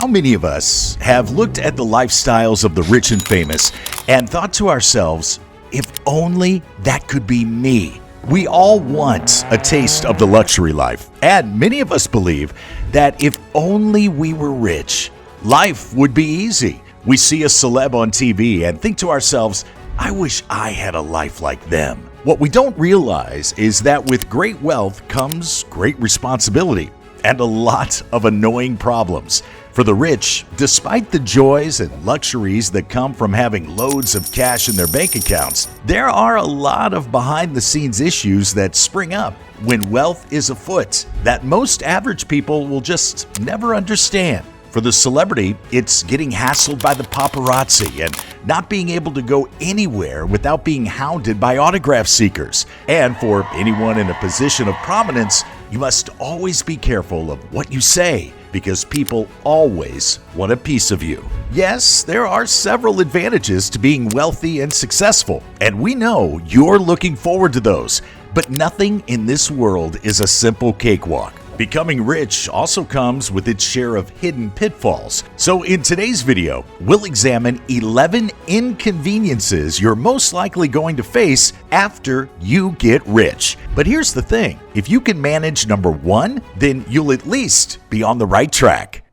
How many of us have looked at the lifestyles of the rich and famous and thought to ourselves, if only that could be me? We all want a taste of the luxury life, and many of us believe that if only we were rich, life would be easy. We see a celeb on TV and think to ourselves, I wish I had a life like them. What we don't realize is that with great wealth comes great responsibility and a lot of annoying problems. For the rich, despite the joys and luxuries that come from having loads of cash in their bank accounts, there are a lot of behind-the-scenes issues that spring up when wealth is afoot that most average people will just never understand. For the celebrity, it's getting hassled by the paparazzi and not being able to go anywhere without being hounded by autograph seekers. And for anyone in a position of prominence, you must always be careful of what you say because people always want a piece of you. Yes, there are several advantages to being wealthy and successful, and we know you're looking forward to those. But nothing in this world is a simple cakewalk. Becoming rich also comes with its share of hidden pitfalls. So in today's video, we'll examine 11 inconveniences you're most likely going to face after you get rich. But here's the thing, if you can manage number 1, then you'll at least be on the right track.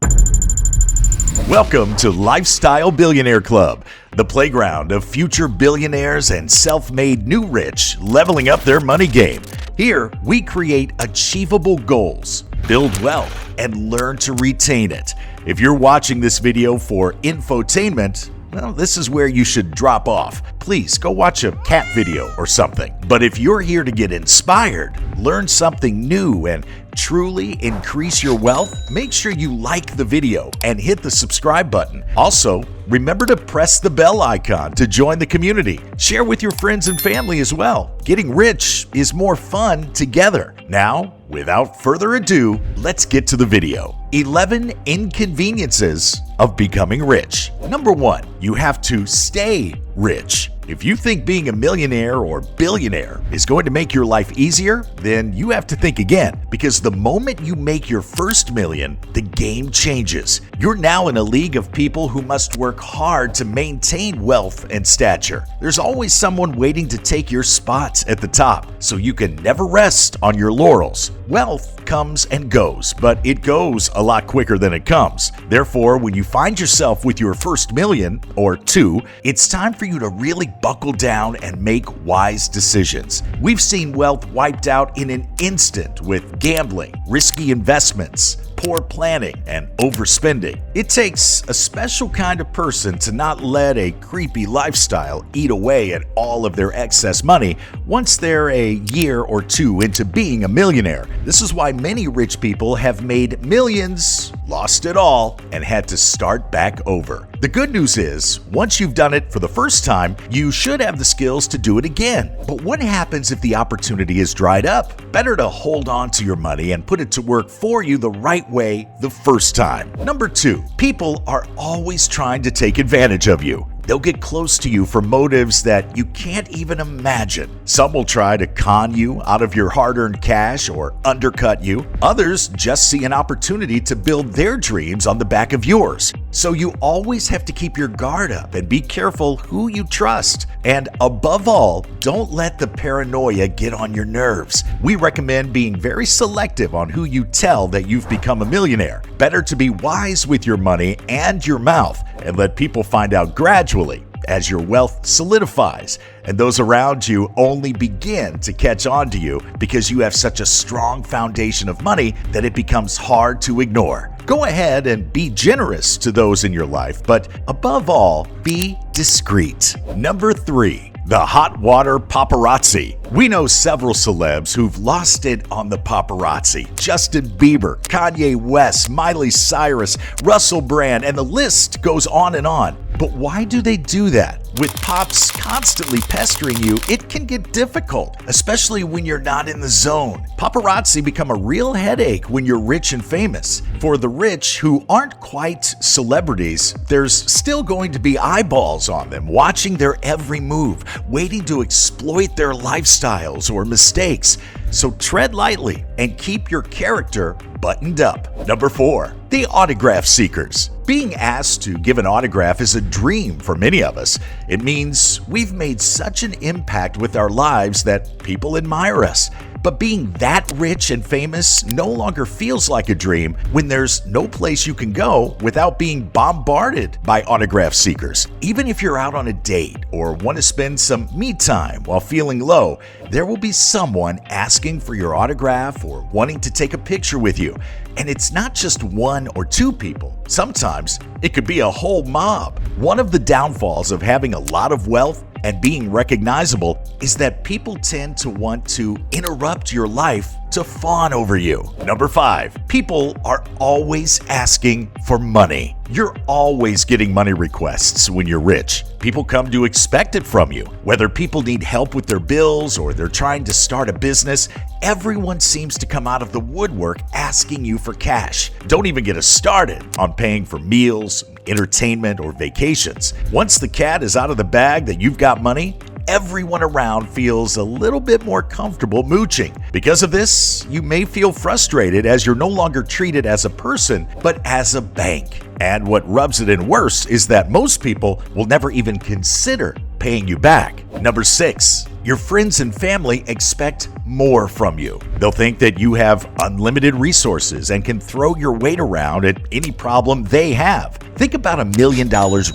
Welcome to Lifestyle Billionaire Club, the playground of future billionaires and self-made new rich leveling up their money game. Here, we create achievable goals, build wealth, and learn to retain it. If you're watching this video for infotainment, well, this is where you should drop off. Please go watch a cat video or something. But if you're here to get inspired, learn something new, and truly increase your wealth, make sure you like the video and hit the subscribe button. Also, remember to press the bell icon to join the community. Share with your friends and family as well. Getting rich is more fun together. Now, without further ado, let's get to the video. 11 inconveniences of becoming rich. Number 1, you have to stay rich. If you think being a millionaire or billionaire is going to make your life easier, then you have to think again, because the moment you make your first million, the game changes. You're now in a league of people who must work hard to maintain wealth and stature. There's always someone waiting to take your spot at the top, so you can never rest on your laurels. Wealth comes and goes, but it goes a lot quicker than it comes. Therefore, when you find yourself with your first million or 2, it's time for you to really buckle down and make wise decisions. We've seen wealth wiped out in an instant with gambling, risky investments, poor planning, and overspending. It takes a special kind of person to not let a creepy lifestyle eat away at all of their excess money once they're a year or 2 into being a millionaire. This is why many rich people have made millions, lost it all, and had to start back over. The good news is, once you've done it for the first time, you should have the skills to do it again. But what happens if the opportunity is dried up? Better to hold on to your money and put it to work for you the right way the first time. Number 2, people are always trying to take advantage of you. They'll get close to you for motives that you can't even imagine. Some will try to con you out of your hard-earned cash or undercut you. Others just see an opportunity to build their dreams on the back of yours. So you always have to keep your guard up and be careful who you trust. And above all, don't let the paranoia get on your nerves. We recommend being very selective on who you tell that you've become a millionaire. Better to be wise with your money and your mouth and let people find out gradually as your wealth solidifies and those around you only begin to catch on to you because you have such a strong foundation of money that it becomes hard to ignore. Go ahead and be generous to those in your life, but above all, be discreet. Number 3, the hot water paparazzi. We know several celebs who've lost it on the paparazzi. Justin Bieber, Kanye West, Miley Cyrus, Russell Brand, and the list goes on and on. But why do they do that? With pops constantly pestering you, it can get difficult, especially when you're not in the zone. Paparazzi become a real headache when you're rich and famous. For the rich who aren't quite celebrities, there's still going to be eyeballs on them, watching their every move, waiting to exploit their lifestyles or mistakes. So tread lightly and keep your character buttoned up. Number 4, The autograph seekers. Being asked to give an autograph is a dream for many of us. It means we've made such an impact with our lives that people admire us. But being that rich and famous no longer feels like a dream when there's no place you can go without being bombarded by autograph seekers. Even if you're out on a date or want to spend some me time while feeling low, there will be someone asking for your autograph or wanting to take a picture with you. And it's not just one or two people. Sometimes it could be a whole mob. One of the downfalls of having a lot of wealth and being recognizable is that people tend to want to interrupt your life to fawn over you. Number 5, people are always asking for money. You're always getting money requests when you're rich. People come to expect it from you. Whether people need help with their bills or they're trying to start a business, everyone seems to come out of the woodwork asking you for cash. Don't even get us started on paying for meals, entertainment, or vacations. Once the cat is out of the bag that you've got money, everyone around feels a little bit more comfortable mooching. Because of this, you may feel frustrated as you're no longer treated as a person, but as a bank. And what rubs it in worse is that most people will never even consider paying you back. Number 6, your friends and family expect more from you. They'll think that you have unlimited resources and can throw your weight around at any problem they have. Think about $1 million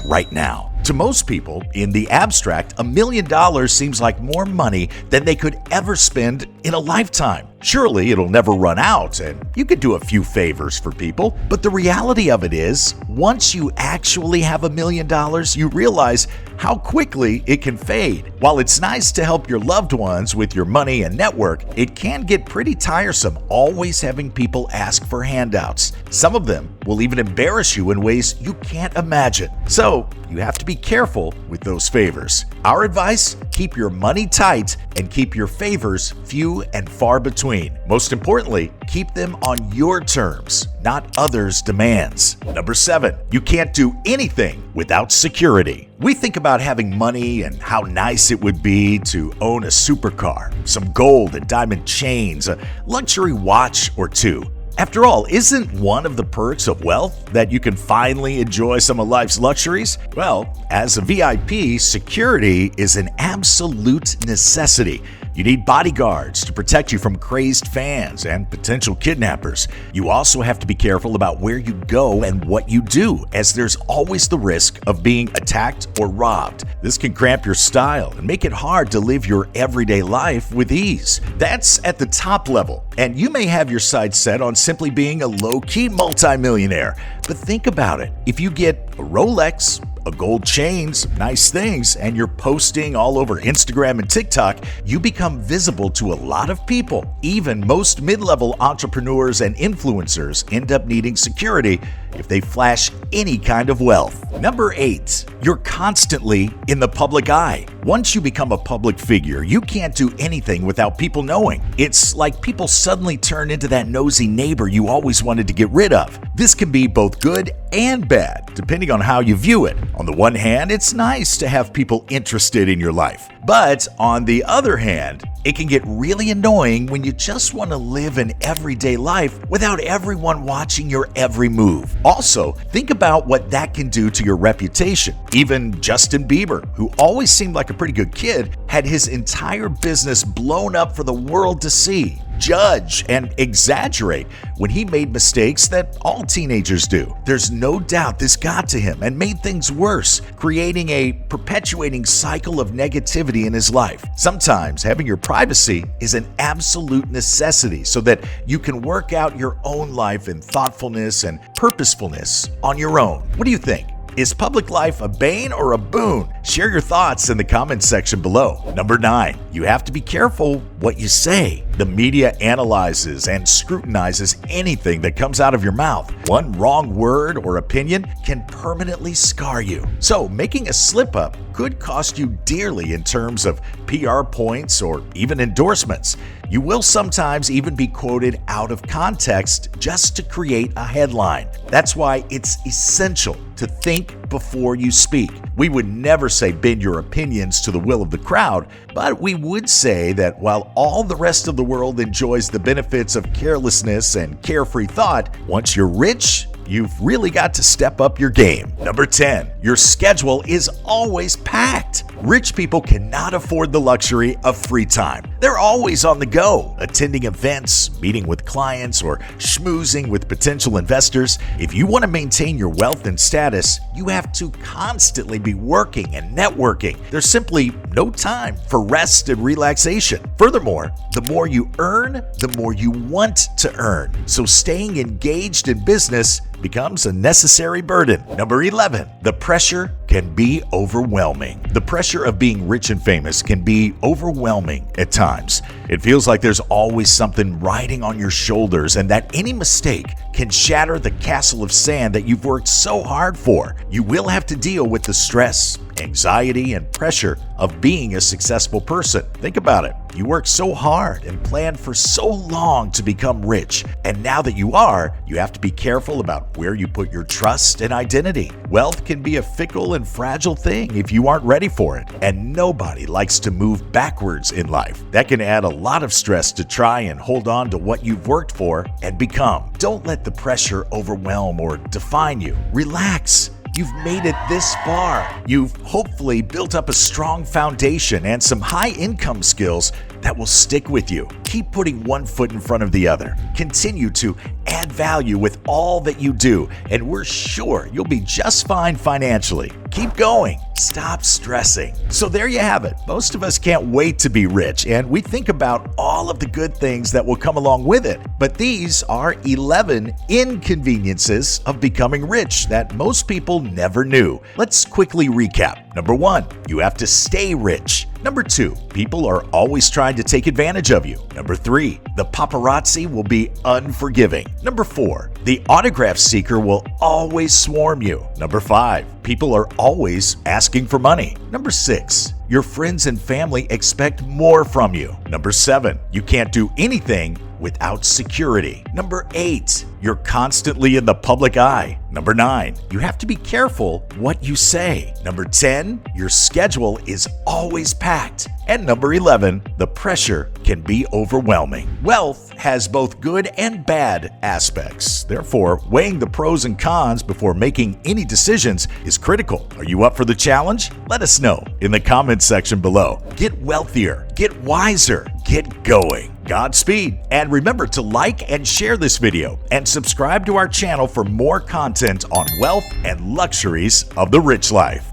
right now. To most people, in the abstract, $1 million seems like more money than they could ever spend in a lifetime. Surely it'll never run out, and you could do a few favors for people, but the reality of it is, once you actually have $1 million, you realize how quickly it can fade. While it's nice to help your loved ones with your money and network, it can get pretty tiresome always having people ask for handouts. Some of them will even embarrass you in ways you can't imagine. So you have to be careful with those favors. Our advice: keep your money tight and keep your favors few and far between. Most importantly, keep them on your terms, not others' demands. Number 7, you can't do anything without security. We think about having money and how nice it would be to own a supercar, some gold and diamond chains, a luxury watch or two. After all, isn't one of the perks of wealth that you can finally enjoy some of life's luxuries? Well, as a VIP, security is an absolute necessity. You need bodyguards to protect you from crazed fans and potential kidnappers. You also have to be careful about where you go and what you do, as there's always the risk of being attacked or robbed. This can cramp your style and make it hard to live your everyday life with ease. That's at the top level, and you may have your sights set on simply being a low-key multimillionaire. But think about it. If you get a Rolex, a gold chain, some nice things, and you're posting all over Instagram and TikTok, you become visible to a lot of people. Even most mid-level entrepreneurs and influencers end up needing security if they flash any kind of wealth. Number 8, you're constantly in the public eye. Once you become a public figure, you can't do anything without people knowing. It's like people suddenly turn into that nosy neighbor you always wanted to get rid of. This can be both good and bad, depending on how you view it. On the one hand, it's nice to have people interested in your life. But on the other hand, it can get really annoying when you just want to live an everyday life without everyone watching your every move. Also, think about what that can do to your reputation. Even Justin Bieber, who always seemed like a pretty good kid, had his entire business blown up for the world to see, judge, and exaggerate when he made mistakes that all teenagers do. There's no doubt this got to him and made things worse, creating a perpetuating cycle of negativity in his life. Sometimes having your privacy is an absolute necessity so that you can work out your own life in thoughtfulness and purposefulness on your own. What do you think? Is public life a bane or a boon? Share your thoughts in the comments section below. Number 9, you have to be careful what you say. The media analyzes and scrutinizes anything that comes out of your mouth. One wrong word or opinion can permanently scar you. So making a slip-up could cost you dearly in terms of PR points or even endorsements. You will sometimes even be quoted out of context just to create a headline. That's why it's essential to think before you speak. We would never say bend your opinions to the will of the crowd, but we would say that while all the rest of the world enjoys the benefits of carelessness and carefree thought, once you're rich, you've really got to step up your game. Number 10, your schedule is always packed. Rich people cannot afford the luxury of free time. They're always on the go, attending events, meeting with clients, or schmoozing with potential investors. If you want to maintain your wealth and status, you have to constantly be working and networking. There's simply no time for rest and relaxation. Furthermore, the more you earn, the more you want to earn. So staying engaged in business becomes a necessary burden. Number 11, the pressure can be overwhelming. The pressure of being rich and famous can be overwhelming at times. It feels like there's always something riding on your shoulders, and that any mistake can shatter the castle of sand that you've worked so hard for. You will have to deal with the stress, anxiety, and pressure of being a successful person. Think about it. You worked so hard and planned for so long to become rich, and now that you are, you have to be careful about where you put your trust and identity. Wealth can be a fickle and fragile thing if you aren't ready for it, and nobody likes to move backwards in life. That can add a lot of stress to try and hold on to what you've worked for and become. Don't let the pressure overwhelm or define you. Relax. You've made it this far. You've hopefully built up a strong foundation and some high income skills that will stick with you. Keep putting one foot in front of the other. Continue to add value with all that you do, and we're sure you'll be just fine financially. Keep going. Stop stressing. So there you have it. Most of us can't wait to be rich, and we think about all of the good things that will come along with it. But these are 11 inconveniences of becoming rich that most people never knew. Let's quickly recap. Number 1, you have to stay rich. Number 2, people are always trying to take advantage of you. Number 3, the paparazzi will be unforgiving. Number 4, the autograph seeker will always swarm you. Number 5, people are always asking for money. Number 6, your friends and family expect more from you. Number 7, you can't do anything without security. Number 8, you're constantly in the public eye. Number 9, you have to be careful what you say. Number 10, your schedule is always packed. And number 11, the pressure can be overwhelming. Wealth has both good and bad aspects. Therefore, weighing the pros and cons before making any decisions is critical. Are you up for the challenge? Let us know in the comments section below. Get wealthier, get wiser, get going. Godspeed, and remember to like and share this video and subscribe to our channel for more content on wealth and luxuries of the rich life.